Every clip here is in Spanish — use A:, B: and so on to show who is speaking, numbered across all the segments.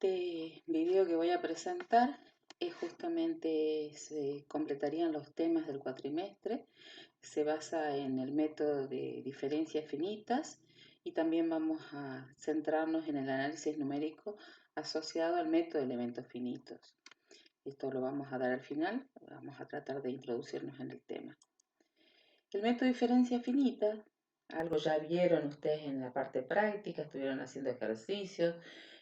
A: Este video que voy a presentar es justamente, se completarían los temas del cuatrimestre, se basa en el método de diferencias finitas y también vamos a centrarnos en el análisis numérico asociado al método de elementos finitos. Esto lo vamos a dar al final, vamos a tratar de introducirnos en el tema. El método de diferencia finita, algo ya vieron ustedes en la parte práctica, estuvieron haciendo ejercicios,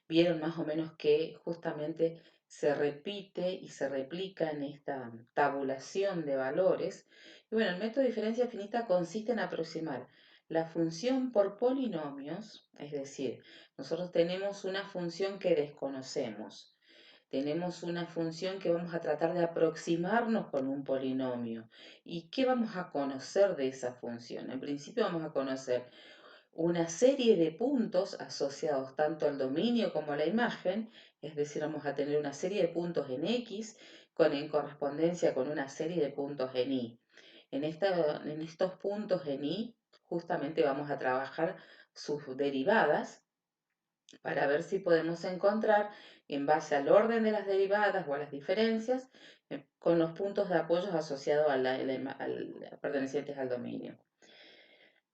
A: vieron más o menos que justamente se repite y se replica en esta tabulación de valores. Y bueno, el método de diferencia finita consiste en aproximar la función por polinomios, es decir, nosotros tenemos una función que desconocemos. Tenemos una función que vamos a tratar de aproximarnos con un polinomio. ¿Y qué vamos a conocer de esa función? En principio vamos a conocer una serie de puntos asociados tanto al dominio como a la imagen, es decir, vamos a tener una serie de puntos en X en correspondencia con una serie de puntos en Y. En estos puntos en Y justamente vamos a trabajar sus derivadas para ver si podemos encontrar, en base al orden de las derivadas o a las diferencias, con los puntos de apoyo asociados pertenecientes al dominio.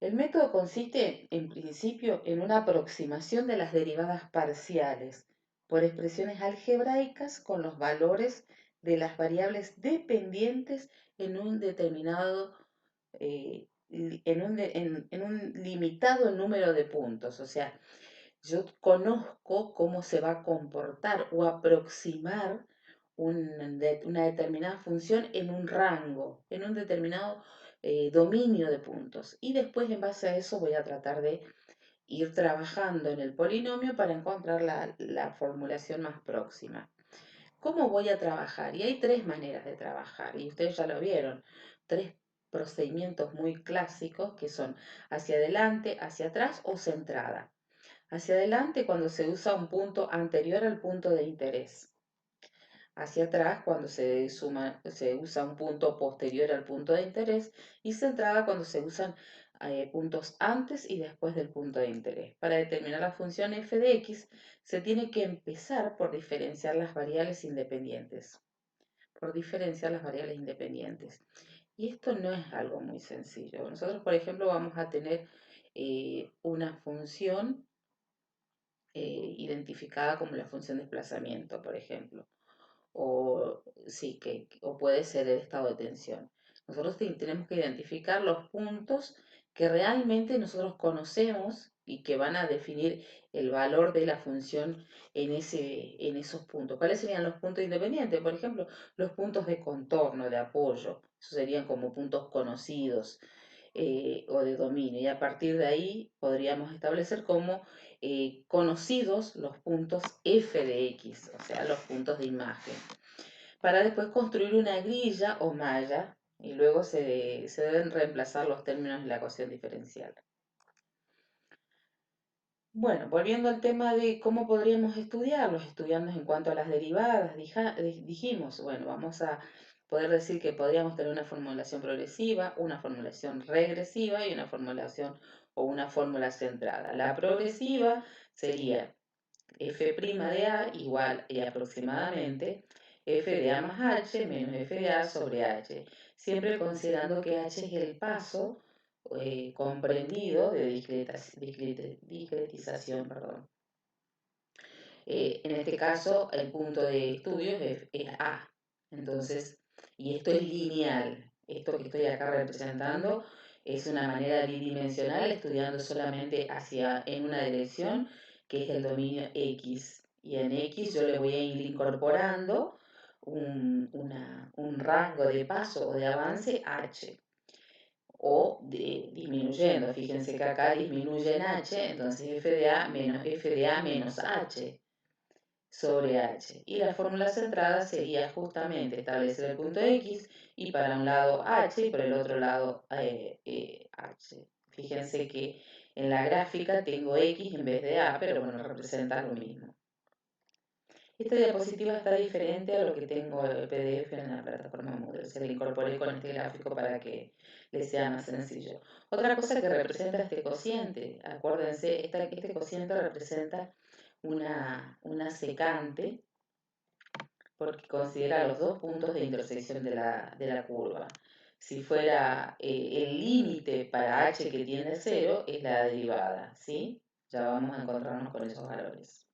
A: El método consiste, en principio, en una aproximación de las derivadas parciales por expresiones algebraicas con los valores de las variables dependientes en un determinado en un limitado número de puntos. O sea, yo conozco cómo se va a comportar o aproximar una determinada función en un rango, en un determinado dominio de puntos. Y después, en base a eso, voy a tratar de ir trabajando en el polinomio para encontrar la formulación más próxima. ¿Cómo voy a trabajar? Y hay tres maneras de trabajar, y ustedes ya lo vieron, tres procedimientos muy clásicos que son hacia adelante, hacia atrás o centrada. Hacia adelante cuando se usa un punto anterior al punto de interés. Hacia atrás cuando se usa un punto posterior al punto de interés. Y centrada cuando se usan puntos antes y después del punto de interés. Para determinar la función f de x se tiene que empezar por diferenciar las variables independientes. Y esto no es algo muy sencillo. Nosotros, por ejemplo, vamos a tener una función identificada como la función desplazamiento, por ejemplo, o, sí, o puede ser el estado de tensión. Nosotros tenemos que identificar los puntos que realmente nosotros conocemos y que van a definir el valor de la función en esos puntos. ¿Cuáles serían los puntos independientes? Por ejemplo, los puntos de contorno, de apoyo. Esos serían como puntos conocidos o de dominio. Y a partir de ahí podríamos establecer como conocidos los puntos f de x, o sea, los puntos de imagen, para después construir una grilla o malla y luego se deben reemplazar los términos en la ecuación diferencial. Bueno, volviendo al tema de cómo podríamos estudiarlos, estudiando en cuanto a las derivadas, dijimos, bueno, vamos a poder decir que podríamos tener una formulación progresiva, una formulación regresiva y una formulación o una fórmula centrada. La progresiva sería f' de a igual y aproximadamente f de a más h menos f de a sobre h, siempre considerando que h es el paso comprendido de discretización. Perdón. En este caso, el punto de estudio es A. Entonces, y esto es lineal. Esto que estoy acá representando es una manera bidimensional, estudiando solamente en una dirección, que es el dominio X. Y en X yo le voy a ir incorporando un rango de paso o de avance H. O disminuyendo. Fíjense que acá disminuye en H, entonces f de a menos h sobre h. Y la fórmula centrada sería justamente establecer el punto x y para un lado h y por el otro lado h. Fíjense que en la gráfica tengo x en vez de a, pero bueno, representa lo mismo. Esta diapositiva está diferente a lo que tengo el PDF en la plataforma Moodle. Se le incorporé con este gráfico para que les sea más sencillo. Otra cosa que representa este cociente, acuérdense, este cociente representa una secante porque considera los dos puntos de intersección de la curva. Si fuera el límite para h que tiene 0 es la derivada, ¿sí? Ya vamos a encontrarnos con esos valores.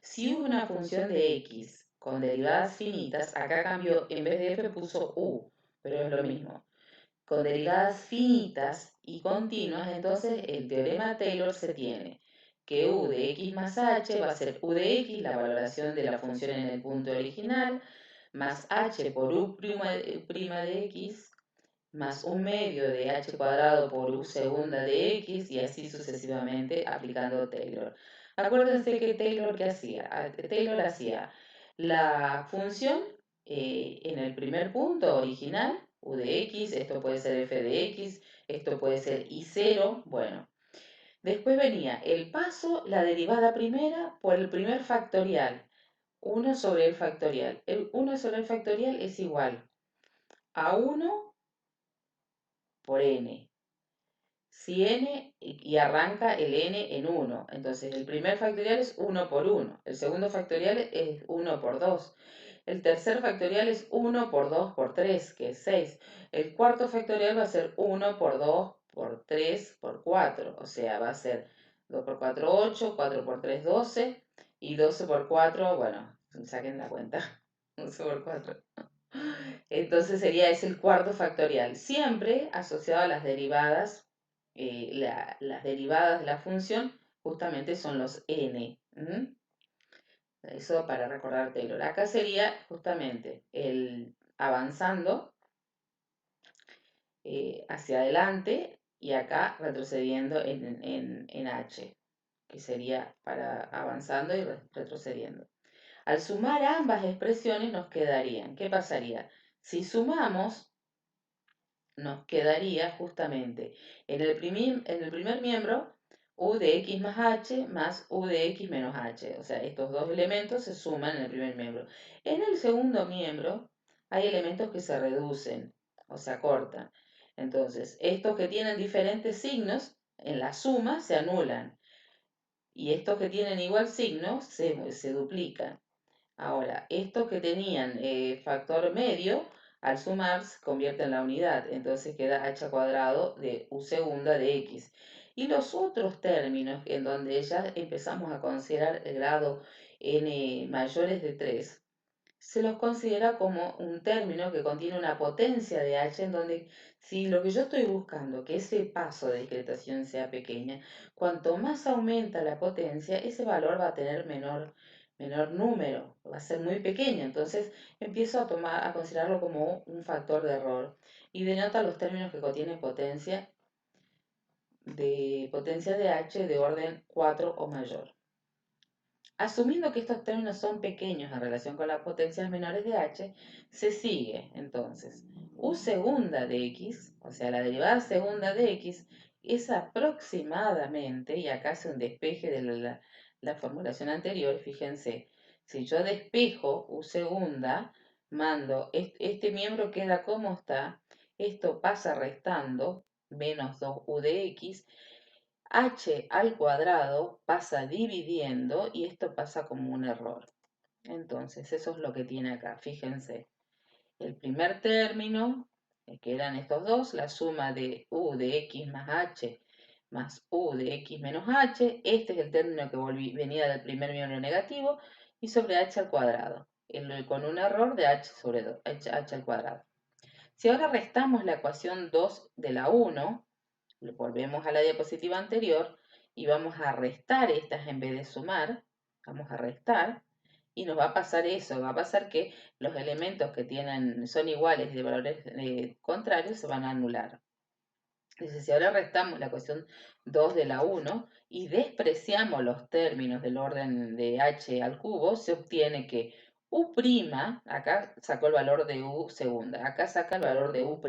A: Si hubo una función de x con derivadas finitas, acá cambió, en vez de f puso u, pero es lo mismo. Con derivadas finitas y continuas, entonces el teorema de Taylor se tiene que u de x más h va a ser u de x, la valoración de la función en el punto original, más h por u' de x, más un medio de h cuadrado por u segunda de x, y así sucesivamente aplicando Taylor. Acuérdense que Taylor, ¿qué hacía? Taylor hacía la función en el primer punto original, u de x, esto puede ser f de x, esto puede ser i0, bueno. Después venía el paso, la derivada primera por el primer factorial, 1 sobre el factorial. El 1 sobre el factorial es igual a 1 por n. Si n, y arranca el n en 1, entonces el primer factorial es 1 por 1, el segundo factorial es 1 por 2, el tercer factorial es 1 por 2 por 3, que es 6, el cuarto factorial va a ser 1 por 2 por 3 por 4, o sea, va a ser 2 por 4, 8, 4 por 3, 12, y 12 por 4, bueno, saquen la cuenta, 12 por 4. Entonces sería ese el cuarto factorial, siempre asociado a las derivadas. Las derivadas de la función justamente son los n. Eso para recordar Taylor. Acá sería justamente el avanzando hacia adelante y acá retrocediendo en h, que sería para avanzando y retrocediendo. Al sumar ambas expresiones nos quedarían, ¿qué pasaría? Si sumamos, nos quedaría justamente en el primer miembro u de x más h más u de x menos h. O sea, estos dos elementos se suman en el primer miembro. En el segundo miembro hay elementos que se reducen o se acortan. Entonces, estos que tienen diferentes signos, en la suma se anulan. Y estos que tienen igual signo se duplican. Ahora, estos que tenían factor medio, al sumar se convierte en la unidad, entonces queda h cuadrado de u segunda de x. Y los otros términos en donde ya empezamos a considerar el grado n mayores de 3, se los considera como un término que contiene una potencia de h, en donde si lo que yo estoy buscando, que ese paso de discretación sea pequeña, cuanto más aumenta la potencia, ese valor va a tener menor número, va a ser muy pequeño. Entonces empiezo a considerarlo como un factor de error y denota los términos que contienen potencia de h de orden 4 o mayor. Asumiendo que estos términos son pequeños en relación con las potencias menores de h, se sigue entonces u segunda de x, o sea, la derivada segunda de x, es aproximadamente, y acá hace un despeje de la formulación anterior, fíjense, si yo despejo u segunda, mando, este miembro queda como está, esto pasa restando, menos 2u de x, h al cuadrado pasa dividiendo y esto pasa como un error. Entonces, eso es lo que tiene acá. Fíjense, el primer término, que eran estos dos, la suma de u de x más h más u de x menos h, este es el término que venía del primer miembro negativo, y sobre h al cuadrado, con un error de h sobre h al cuadrado. Si ahora restamos la ecuación 2 de la 1, volvemos a la diapositiva anterior y vamos a restar estas en vez de sumar, vamos a restar y nos va a pasar eso, va a pasar que los elementos que son iguales y de valores contrarios se van a anular. Entonces, si ahora restamos la ecuación 2 de la 1 y despreciamos los términos del orden de h al cubo, se obtiene que u', acá sacó el valor de u segunda, acá saca el valor de u',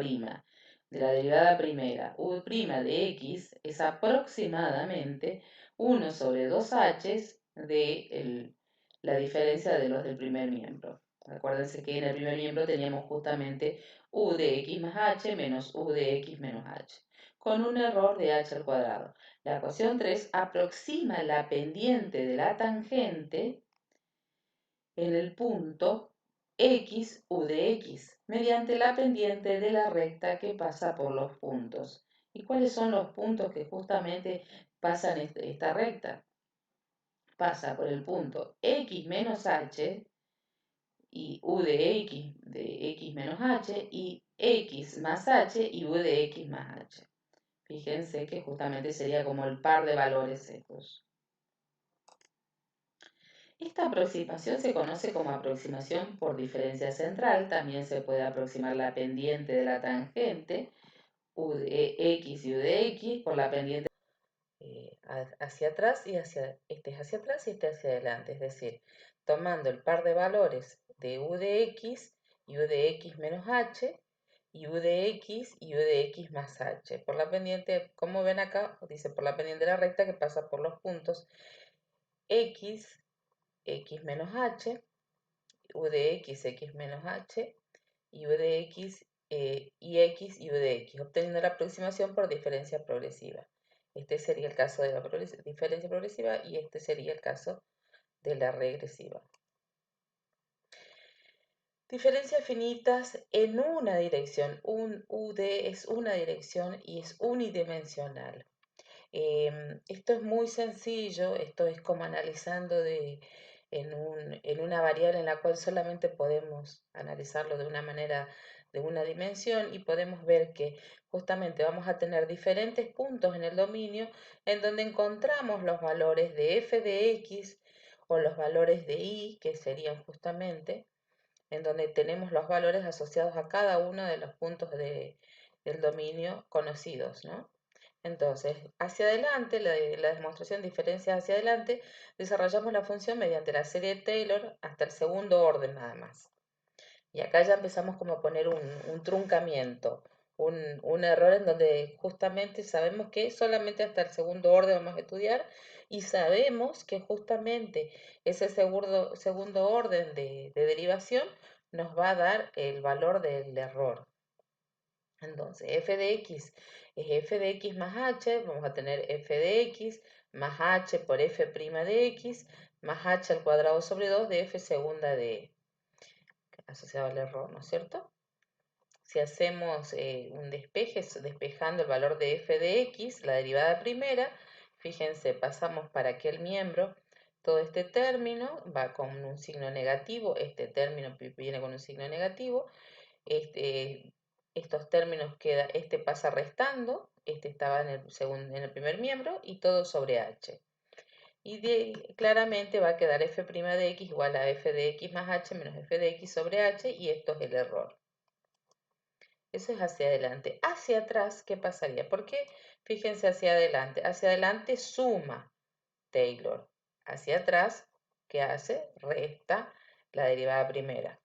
A: de la derivada primera, u' de x es aproximadamente 1 sobre 2h de la diferencia de los del primer miembro. Acuérdense que en el primer miembro teníamos justamente u de x más h menos u de x menos h.
B: con un error de h al cuadrado. La ecuación 3 aproxima la pendiente de la tangente en el punto x u de x mediante la pendiente de la recta que pasa por los puntos. ¿Y cuáles son los puntos que justamente pasan esta recta? Pasa por el punto x menos h y u de x menos h y x más h y u de x más h. Fíjense que justamente sería como el par de valores estos. Esta aproximación se conoce como aproximación por diferencia central. También se puede aproximar la pendiente de la tangente u de x y u de x por la pendiente hacia atrás y este es hacia atrás y este hacia adelante. Es decir, tomando el par de valores de u de x y u de x menos h y u de x y u de x más h. Por la pendiente, como ven acá, dice por la pendiente de la recta que pasa por los puntos x, x menos h, u de x, x menos h, y u de x y x y u de x, obteniendo la aproximación por diferencia progresiva. Este sería el caso de la diferencia progresiva y este sería el caso de la regresiva. Diferencias finitas en una dirección. Un UD es una dirección y es unidimensional. Esto es muy sencillo, esto es como analizando en una variable en la cual solamente podemos analizarlo de una manera, de una dimensión, y podemos ver que justamente vamos a tener diferentes puntos en el dominio en donde encontramos los valores de f de x o los valores de y, que serían justamente en donde tenemos los valores asociados a cada uno de los puntos del dominio conocidos, ¿no? Entonces, hacia adelante, la demostración de diferencias hacia adelante, desarrollamos la función mediante la serie de Taylor hasta el segundo orden nada más. Y acá ya empezamos como a poner un truncamiento, un error en donde justamente sabemos que solamente hasta el segundo orden vamos a estudiar y sabemos que justamente ese segundo orden de derivación nos va a dar el valor del error. Entonces, f de x es f de x más h, vamos a tener f de x más h por f' de x más h al cuadrado sobre 2 de f segunda de asociado al error, ¿no es cierto? Si hacemos un despeje, despejando el valor de f de x, la derivada primera, fíjense, pasamos para aquel miembro, todo este término va con un signo negativo, este término viene con un signo negativo, estos términos este pasa restando, este estaba en el primer miembro y todo sobre h. Y claramente va a quedar f' de x igual a f de x más h menos f de x sobre h, y esto es el error. Eso es hacia adelante. Hacia atrás, ¿qué pasaría? Porque fíjense hacia adelante. Hacia adelante suma Taylor. Hacia atrás, ¿qué hace? Resta la derivada primera.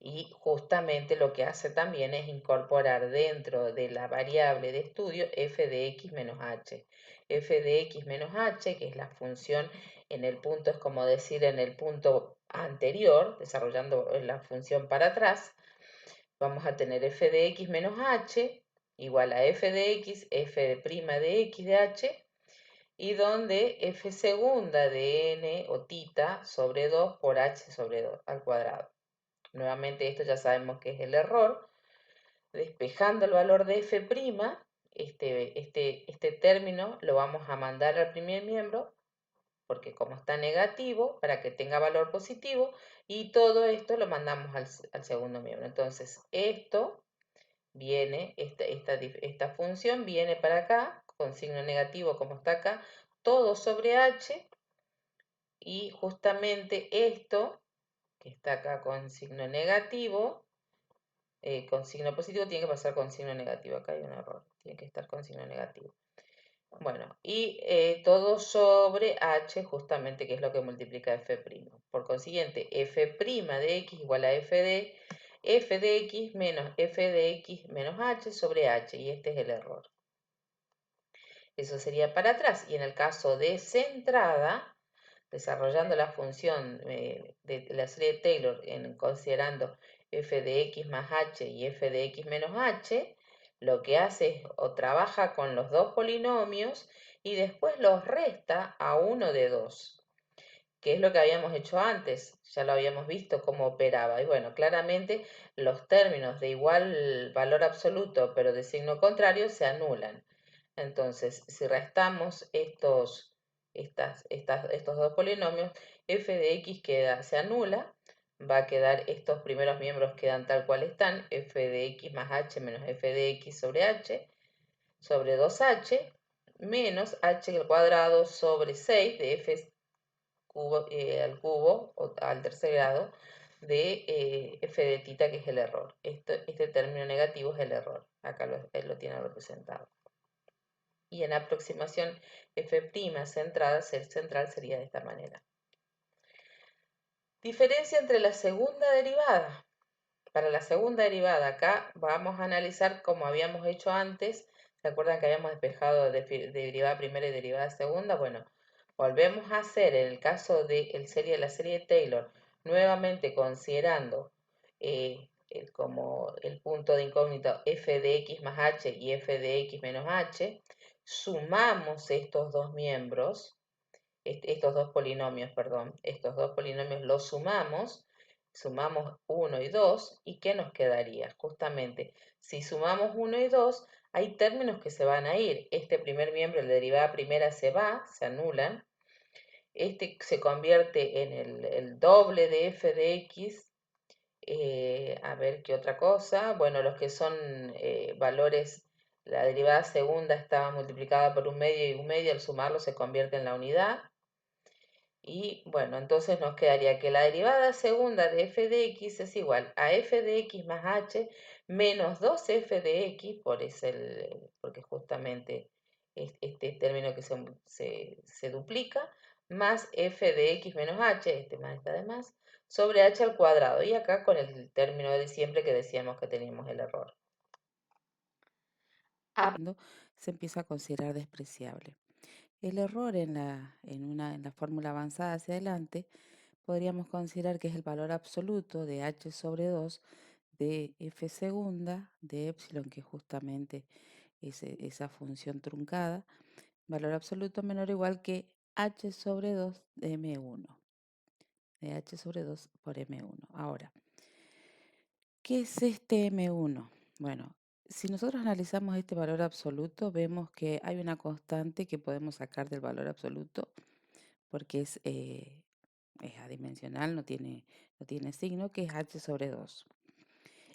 B: Y justamente lo que hace también es incorporar dentro de la variable de estudio f de x menos h. F de x menos h, que es la función en el punto, es como decir en el punto anterior, desarrollando la función para atrás, vamos a tener f de x menos h igual a f de x, f de x de h, y donde f segunda de n o tita sobre 2 por h sobre 2 al cuadrado. Nuevamente esto ya sabemos que es el error. Despejando el valor de f', este término lo vamos a mandar al primer miembro, porque como está negativo, para que tenga valor positivo, y todo esto lo mandamos al segundo miembro. Entonces, esto viene, esta función viene para acá, con signo negativo como está acá, todo sobre h, y justamente esto, que está acá con signo negativo, con signo positivo tiene que pasar con signo negativo. Acá hay un error, tiene que estar con signo negativo. Bueno, y todo sobre h, justamente, que es lo que multiplica f'. Por consiguiente, f' de x igual a f de x menos f de x menos h sobre h, y este es el error. Eso sería para atrás. Y en el caso de centrada, desarrollando la función de la serie de Taylor considerando f de x más h y f de x menos h, lo que hace es o trabaja con los dos polinomios y después los resta a uno de dos, que es lo que habíamos hecho antes, ya lo habíamos visto cómo operaba. Y bueno, claramente los términos de igual valor absoluto pero de signo contrario se anulan. Entonces, si restamos estos dos polinomios, f de x se anula, va a quedar, estos primeros miembros quedan tal cual están, f de x más h menos f de x sobre h, sobre 2h, menos h al cuadrado sobre 6 de f al cubo, o al tercer grado, de f de tita, que es el error. Este término negativo es el error. Acá lo tiene representado. Y en aproximación f' central sería de esta manera. Diferencia entre la segunda derivada. Para la segunda derivada, acá vamos a analizar como habíamos hecho antes. ¿Se acuerdan que habíamos despejado de derivada primera y derivada segunda? Bueno, volvemos a hacer en el caso de la serie de Taylor, nuevamente considerando como el punto de incógnito f de x más h y f de x menos h, sumamos estos dos miembros, estos dos polinomios, perdón, estos dos polinomios los sumamos 1 y 2, ¿y qué nos quedaría? Justamente, si sumamos 1 y 2, hay términos que se van a ir. Este primer miembro, la derivada primera, se va, se anulan. Este se convierte en el doble de f de x. A ver qué otra cosa. Bueno, los que son valores, la derivada segunda estaba multiplicada por un medio y un medio, al sumarlo se convierte en la unidad. Y bueno, entonces nos quedaría que la derivada segunda de f de x es igual a f de x más h menos 2f de x, porque justamente es este término que se duplica, más f de x menos h, más esta de más, sobre h al cuadrado. Y acá con el término de siempre que decíamos que teníamos el error.
A: Se empieza a considerar despreciable. El error en la fórmula avanzada hacia adelante podríamos considerar que es el valor absoluto de h sobre 2 de f segunda de epsilon, que es justamente esa función truncada, valor absoluto menor o igual que h sobre 2 de m1, de h sobre 2 por m1. Ahora, ¿qué es este m1? Bueno, si nosotros analizamos este valor absoluto, vemos que hay una constante que podemos sacar del valor absoluto porque es adimensional, no tiene signo, que es h sobre 2.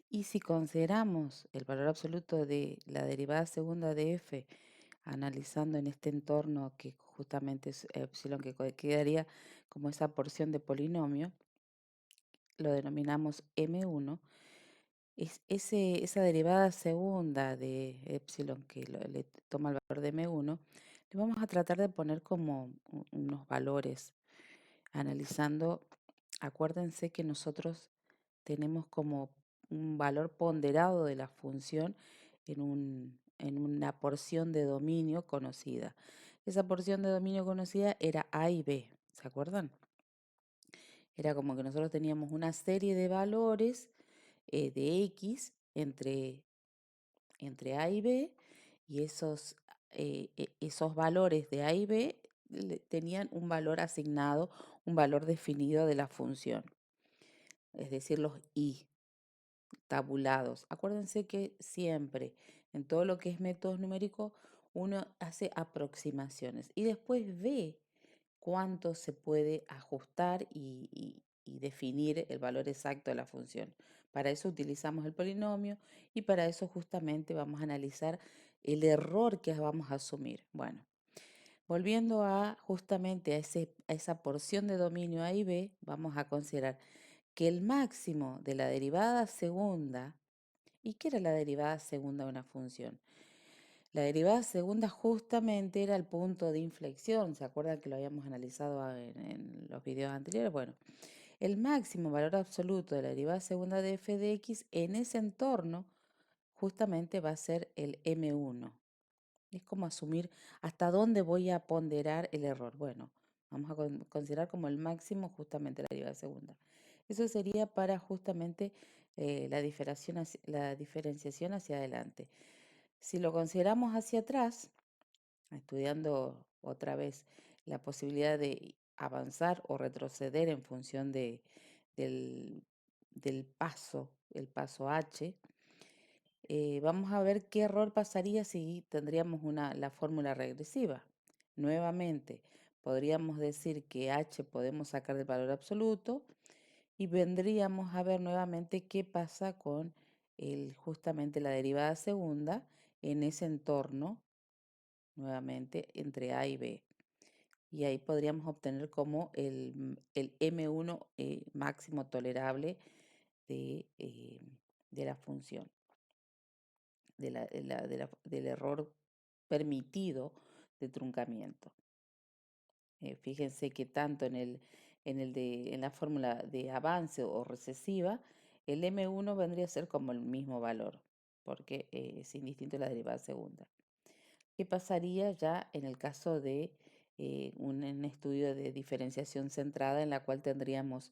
A: Y si consideramos el valor absoluto de la derivada segunda de f, analizando en este entorno que justamente es epsilon, que quedaría como esa porción de polinomio, lo denominamos m1, esa derivada segunda de epsilon que le toma el valor de m1, le vamos a tratar de poner como unos valores, analizando. Acuérdense que nosotros tenemos como un valor ponderado de la función en una porción de dominio conocida. Esa porción de dominio conocida era A y B, ¿se acuerdan? Era como que nosotros teníamos una serie de valores de X entre A y B, y esos valores de A y B tenían un valor asignado, un valor definido de la función, es decir, los I tabulados. Acuérdense que siempre en todo lo que es métodos numéricos uno hace aproximaciones y después ve cuánto se puede ajustar y definir el valor exacto de la función. Para eso utilizamos el polinomio y para eso justamente vamos a analizar el error que vamos a asumir. Bueno, volviendo justamente a esa porción de dominio A y B, vamos a considerar que el máximo de la derivada segunda. ¿Y qué era la derivada segunda de una función? La derivada segunda justamente era el punto de inflexión. ¿Se acuerdan que lo habíamos analizado en los videos anteriores? Bueno, el máximo valor absoluto de la derivada segunda de f de x en ese entorno justamente va a ser el m1. Es como asumir hasta dónde voy a ponderar el error. Bueno, vamos a considerar como el máximo justamente la derivada segunda. Eso sería para justamente la diferenciación hacia adelante. Si lo consideramos hacia atrás, estudiando otra vez la posibilidad de avanzar o retroceder en función del, del paso, el paso H, vamos a ver qué error pasaría si tendríamos la fórmula regresiva. Nuevamente, podríamos decir que H podemos sacar del valor absoluto y vendríamos a ver nuevamente qué pasa con justamente la derivada segunda en ese entorno, nuevamente, entre A y B. Y ahí podríamos obtener como el M1 máximo tolerable de la función, del error permitido de truncamiento. Fíjense que tanto en la fórmula de avance o recesiva, el M1 vendría a ser como el mismo valor, porque es indistinto la derivada segunda. ¿Qué pasaría ya en el caso de un estudio de diferenciación centrada en la cual tendríamos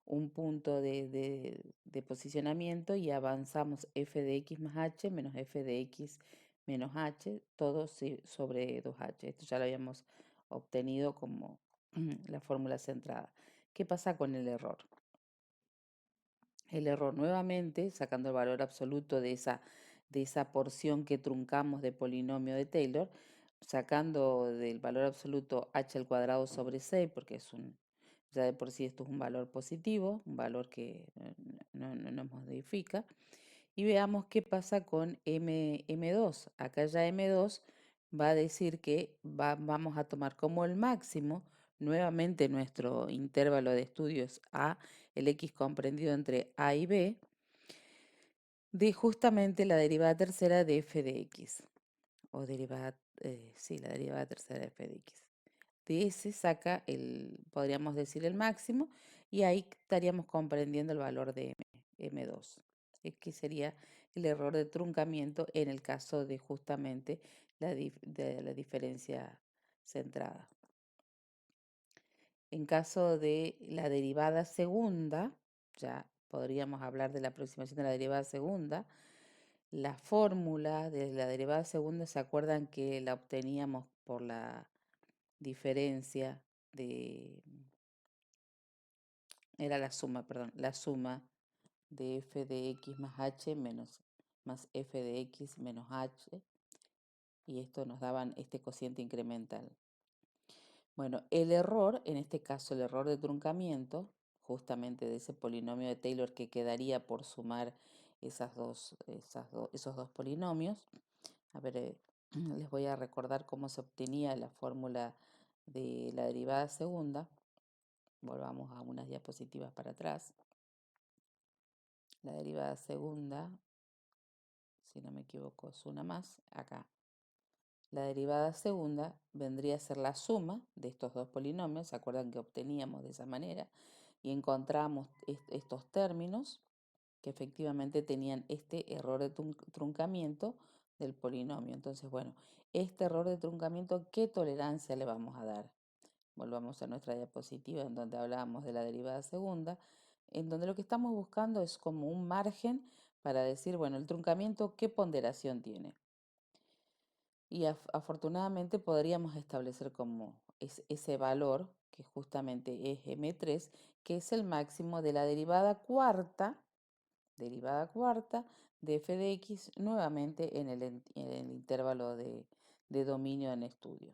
A: un punto de posicionamiento y avanzamos f de x más h menos f de x menos h, todo sobre 2h? Esto ya lo habíamos obtenido como la fórmula centrada. ¿Qué pasa con el error? El error nuevamente, sacando el valor absoluto de esa porción que truncamos de polinomio de Taylor, sacando del valor absoluto h al cuadrado sobre 6, porque ya de por sí esto es un valor positivo, un valor que no nos modifica. Y veamos qué pasa con M2. Acá ya M2 va a decir que vamos a tomar como el máximo nuevamente nuestro intervalo de estudios A, el X comprendido entre A y B, de justamente la derivada tercera de f de X, o derivada, sí, la derivada tercera de f de X. De ese saca podríamos decir el máximo, y ahí estaríamos comprendiendo el valor de M2, que sería el error de truncamiento en el caso de justamente de la diferencia centrada. En caso de la derivada segunda, ya podríamos hablar de la aproximación de la derivada segunda. La fórmula de la derivada segunda, ¿se acuerdan que la obteníamos por la diferencia era la suma, perdón, la suma de f de x más h más f de x menos h, y esto nos daban este cociente incremental. Bueno, el error, en este caso el error de truncamiento, justamente de ese polinomio de Taylor que quedaría por sumar esos dos polinomios. A ver, les voy a recordar cómo se obtenía la fórmula de la derivada segunda. Volvamos a unas diapositivas para atrás. La derivada segunda, si no me equivoco, es una más, acá. La derivada segunda vendría a ser la suma de estos dos polinomios. ¿Se acuerdan que obteníamos de esa manera? Y encontramos estos términos que efectivamente tenían este error de truncamiento del polinomio. Entonces, bueno, este error de truncamiento, ¿qué tolerancia le vamos a dar? Volvamos a nuestra diapositiva en donde hablábamos de la derivada segunda, en donde lo que estamos buscando es como un margen para decir, bueno, el truncamiento, ¿qué ponderación tiene? Y afortunadamente podríamos establecer como ese valor, que justamente es M3, que es el máximo de la derivada cuarta de f de x, nuevamente en el intervalo de dominio en estudio.